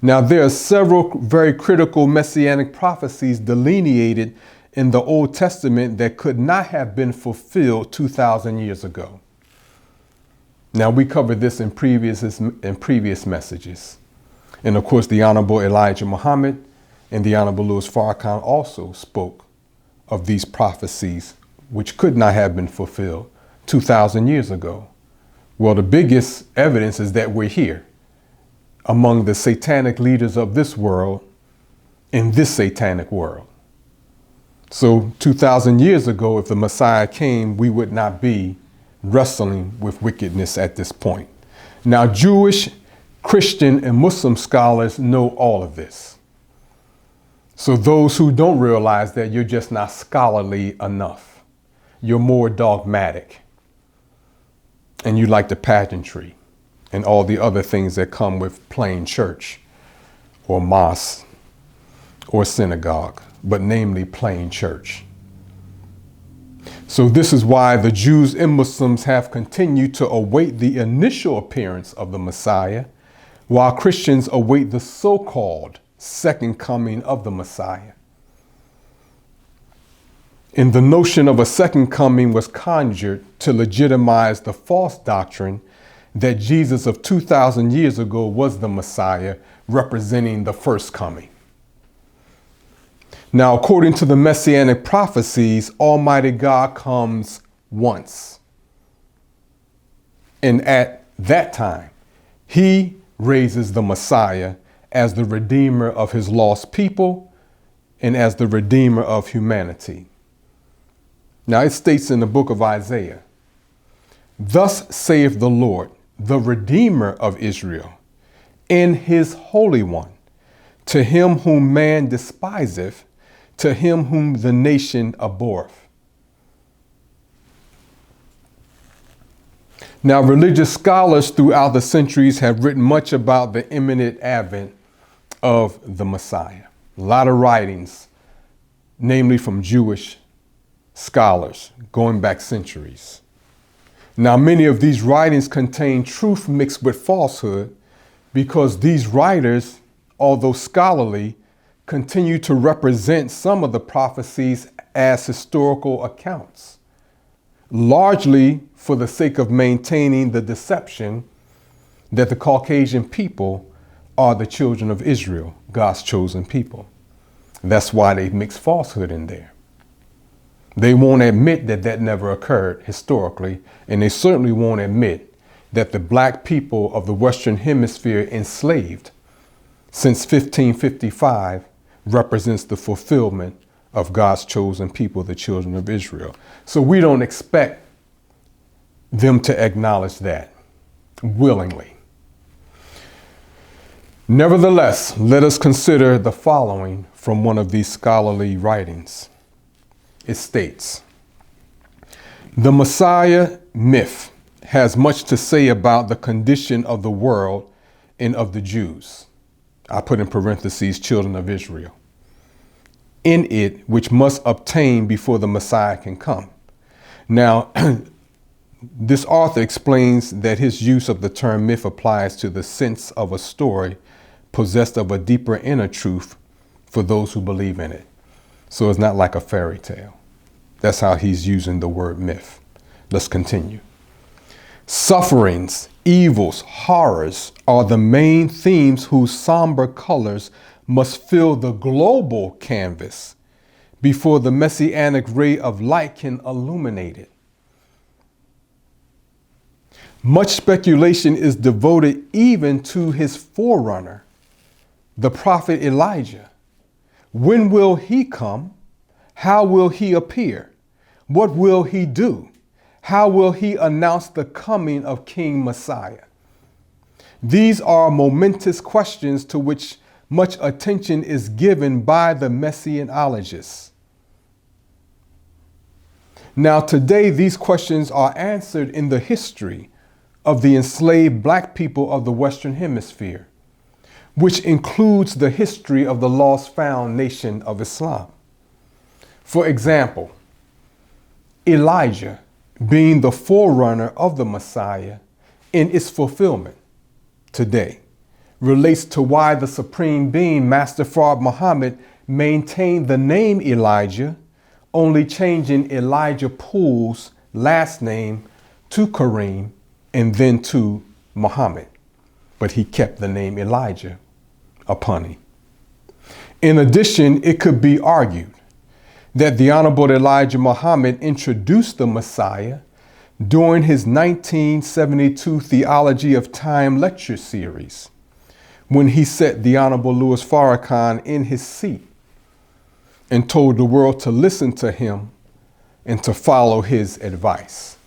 Now, there are several very critical messianic prophecies delineated in the Old Testament that could not have been fulfilled 2,000 years ago. Now, we covered this in previous messages. And of course, the Honorable Elijah Muhammad and the Honorable Louis Farrakhan also spoke of these prophecies which could not have been fulfilled 2,000 years ago. Well, the biggest evidence is that we're here among the satanic leaders of this world in this satanic world. So 2,000 years ago, if the Messiah came, we would not be wrestling with wickedness at this point. Now, Jewish, Christian, and Muslim scholars know all of this. So those who don't realize that, you're just not scholarly enough. You're more dogmatic. And you like the pageantry and all the other things that come with plain church or mosque or synagogue, but namely plain church. So this is why the Jews and Muslims have continued to await the initial appearance of the Messiah, while Christians await the so-called second coming of the Messiah. And the notion of a second coming was conjured to legitimize the false doctrine that Jesus of 2,000 years ago was the Messiah, representing the first coming. Now, according to the messianic prophecies, Almighty God comes once. And at that time, he raises the Messiah as the redeemer of his lost people and as the redeemer of humanity. Now, it states in the book of Isaiah, "Thus saith the Lord, the Redeemer of Israel, and his Holy One, to him whom man despiseth, to him whom the nation abhorreth." Now, religious scholars throughout the centuries have written much about the imminent advent of the Messiah. A lot of writings, namely from Jewish scholars going back centuries. Now, many of these writings contain truth mixed with falsehood because these writers, although scholarly, continue to represent some of the prophecies as historical accounts, largely for the sake of maintaining the deception that the Caucasian people are the children of Israel, God's chosen people. That's why they mix falsehood in there. They won't admit that that never occurred historically, and they certainly won't admit that the black people of the Western Hemisphere enslaved since 1555 represents the fulfillment of God's chosen people, the children of Israel. So we don't expect them to acknowledge that willingly. Nevertheless, let us consider the following from one of these scholarly writings. It states, "The Messiah myth has much to say about the condition of the world and of the Jews." I put in parentheses, children of Israel. "In it, which must obtain before the Messiah can come." Now, this author explains that his use of the term myth applies to the sense of a story possessed of a deeper inner truth for those who believe in it. So it's not like a fairy tale. That's how he's using the word myth. Let's continue. "Sufferings, evils, horrors are the main themes whose somber colors must fill the global canvas before the messianic ray of light can illuminate it. Much speculation is devoted even to his forerunner, the prophet Elijah. When will he come? How will he appear? What will he do? How will he announce the coming of King Messiah? These are momentous questions to which much attention is given by the messianologists. Now, today, these questions are answered in the history of the enslaved black people of the Western Hemisphere, which includes the history of the lost found nation of Islam. For example, Elijah being the forerunner of the Messiah in its fulfillment today, relates to why the Supreme Being, Master Fard Muhammad, maintained the name Elijah, only changing Elijah Poole's last name to Karriem and then to Muhammad. But he kept the name Elijah upon him. In addition, it could be argued that the Honorable Elijah Muhammad introduced the Messiah during his 1972 Theology of Time lecture series, when he set the Honorable Louis Farrakhan in his seat and told the world to listen to him and to follow his advice.